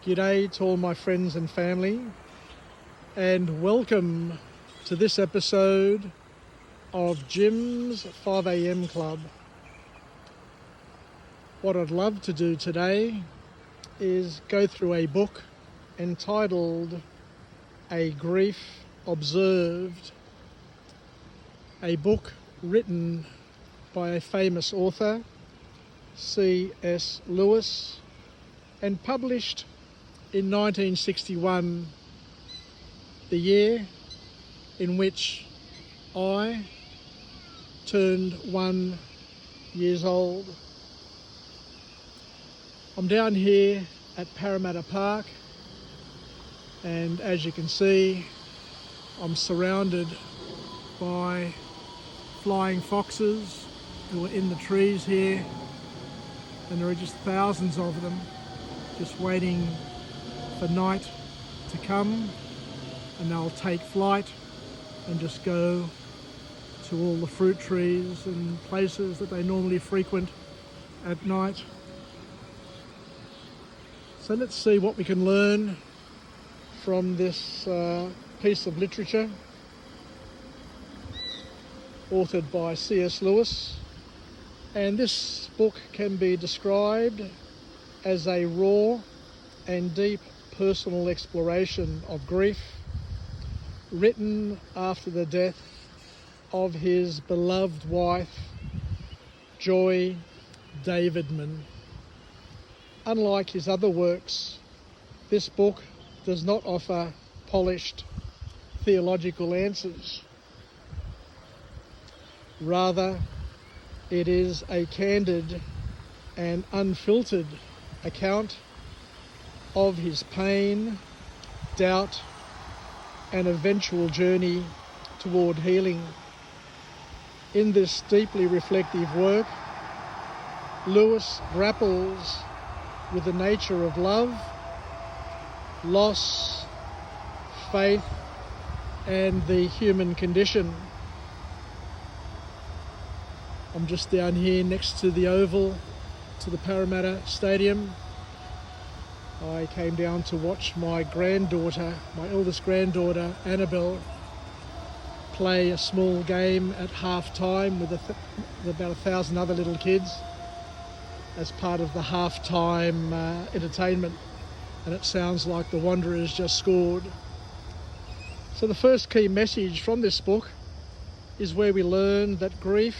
G'day to all my friends and family, and welcome to this episode of Jim's 5am Club. What I'd love to do today is go through a book entitled A Grief Observed, a book written by a famous author, C.S. Lewis, and published in 1961, the year in which I turned 1 year old. I'm down here at Parramatta Park, and as you can see, I'm surrounded by flying foxes who are in the trees here, and there are just thousands of them just waiting for night to come, and they'll take flight and just go to all the fruit trees and places that they normally frequent at night. So let's see what we can learn from this piece of literature authored by C.S. Lewis. And this book can be described as a raw and deep personal exploration of grief, written after the death of his beloved wife, Joy Davidman. Unlike his other works, this book does not offer polished theological answers. Rather, it is a candid and unfiltered account of his pain, doubt, and eventual journey toward healing. In this deeply reflective work, Lewis grapples with the nature of love, loss, faith, and the human condition. I'm just down here next to the Oval, to the Parramatta Stadium. I came down to watch my granddaughter, my eldest granddaughter, Annabelle, play a small game at half-time with about 1,000 other little kids as part of the half-time entertainment. And it sounds like the Wanderers just scored. So the first key message from this book is where we learn that grief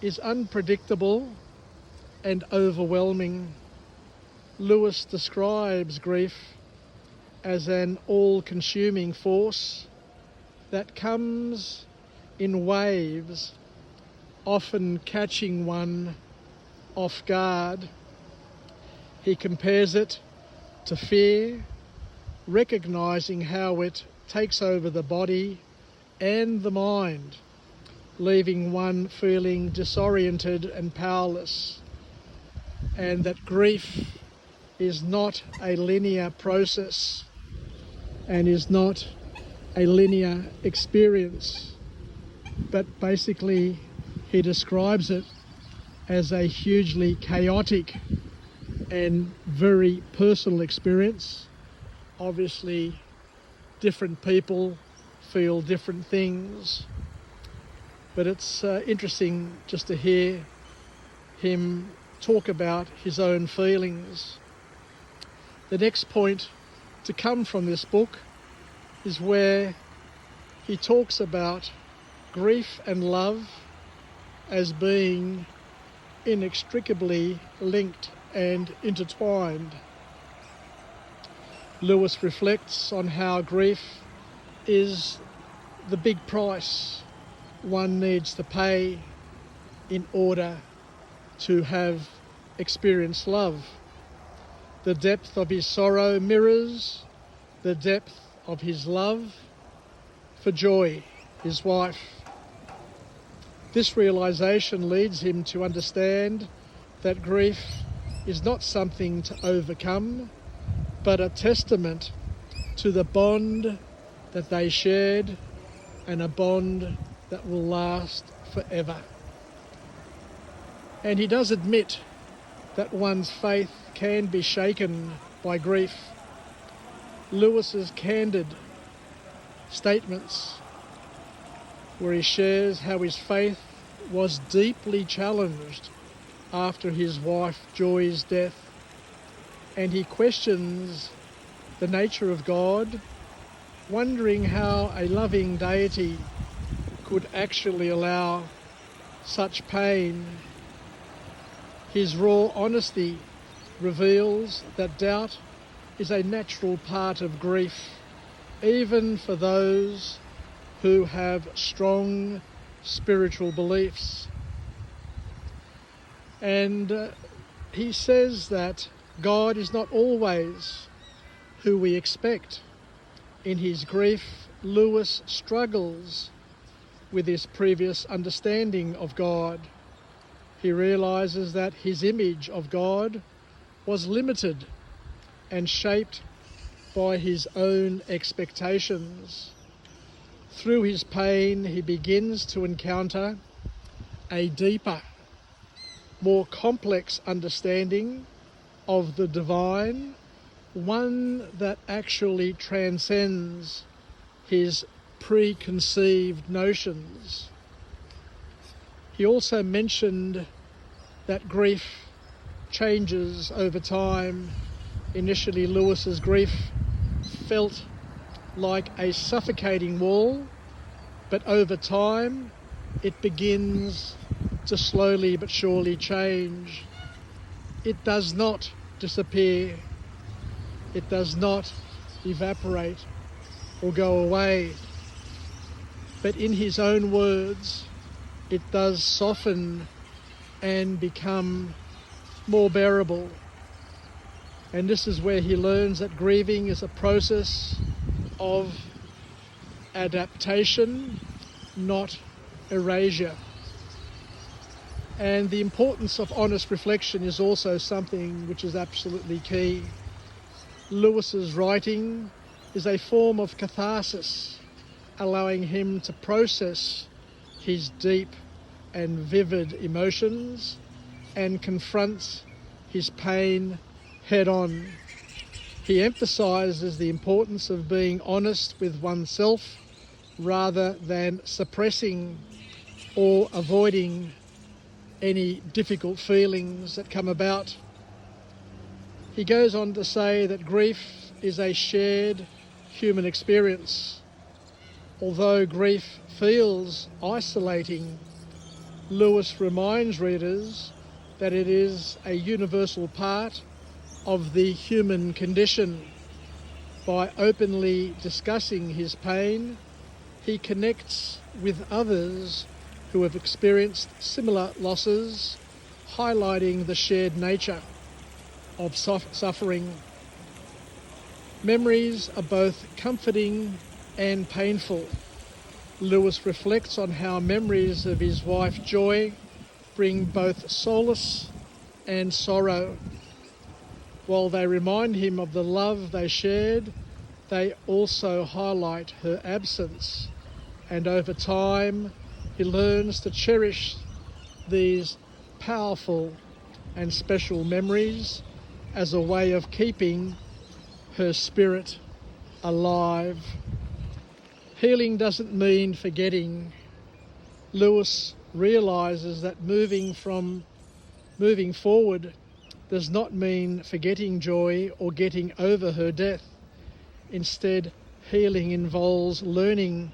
is unpredictable and overwhelming. Lewis describes grief as an all-consuming force that comes in waves, often catching one off guard. He compares it to fear, recognizing how it takes over the body and the mind, leaving one feeling disoriented and powerless, and that grief is not a linear process and is not a linear experience, but basically he describes it as a hugely chaotic and very personal experience. Obviously, different people feel different things, but it's interesting just to hear him talk about his own feelings. The next point to come from this book is where he talks about grief and love as being inextricably linked and intertwined. Lewis reflects on how grief is the big price one needs to pay in order to have experienced love. The depth of his sorrow mirrors the depth of his love for Joy, his wife. This realization leads him to understand that grief is not something to overcome, but a testament to the bond that they shared, and a bond that will last forever. And he does admit that one's faith can be shaken by grief. Lewis's candid statements where he shares how his faith was deeply challenged after his wife Joy's death, and he questions the nature of God, wondering how a loving deity could actually allow such pain. His raw honesty reveals that doubt is a natural part of grief, even for those who have strong spiritual beliefs. And he says that God is not always who we expect. In his grief, Lewis struggles with his previous understanding of God. He realizes that his image of God was limited and shaped by his own expectations. Through his pain, he begins to encounter a deeper, more complex understanding of the divine, one that actually transcends his preconceived notions. He also mentioned that grief changes over time. Initially, Lewis's grief felt like a suffocating wall, but over time it begins to slowly but surely change. It does not disappear. It does not evaporate or go away. But in his own words, it does soften and become more bearable. And this is where he learns that grieving is a process of adaptation, not erasure. And the importance of honest reflection is also something which is absolutely key. Lewis's writing is a form of catharsis, allowing him to process his deep and vivid emotions and confronts his pain head on. He emphasizes the importance of being honest with oneself rather than suppressing or avoiding any difficult feelings that come about. He goes on to say that grief is a shared human experience. Although grief feels isolating, Lewis reminds readers that it is a universal part of the human condition. By openly discussing his pain, he connects with others who have experienced similar losses, highlighting the shared nature of suffering. Memories are both comforting and painful. Lewis reflects on how memories of his wife Joy bring both solace and sorrow. While they remind him of the love they shared, they also highlight her absence. And over time, he learns to cherish these powerful and special memories as a way of keeping her spirit alive. Healing doesn't mean forgetting. Lewis realizes that moving forward does not mean forgetting Joy or getting over her death. Instead, healing involves learning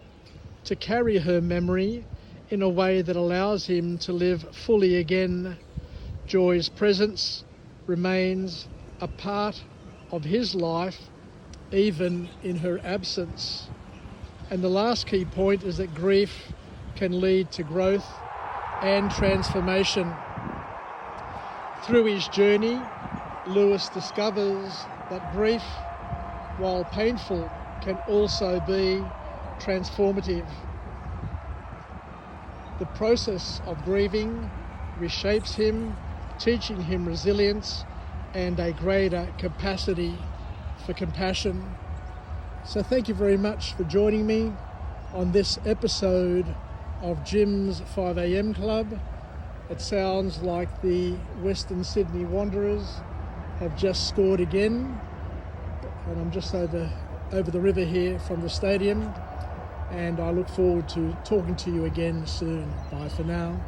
to carry her memory in a way that allows him to live fully again. Joy's presence remains a part of his life, even in her absence. And the last key point is that grief can lead to growth and transformation. Through his journey, Lewis discovers that grief, while painful, can also be transformative. The process of grieving reshapes him, teaching him resilience and a greater capacity for compassion. So thank you very much for joining me on this episode of Jim's 5am Club. It sounds like the Western Sydney Wanderers have just scored again, and I'm just over the river here from the stadium, and I look forward to talking to you again soon. Bye for now.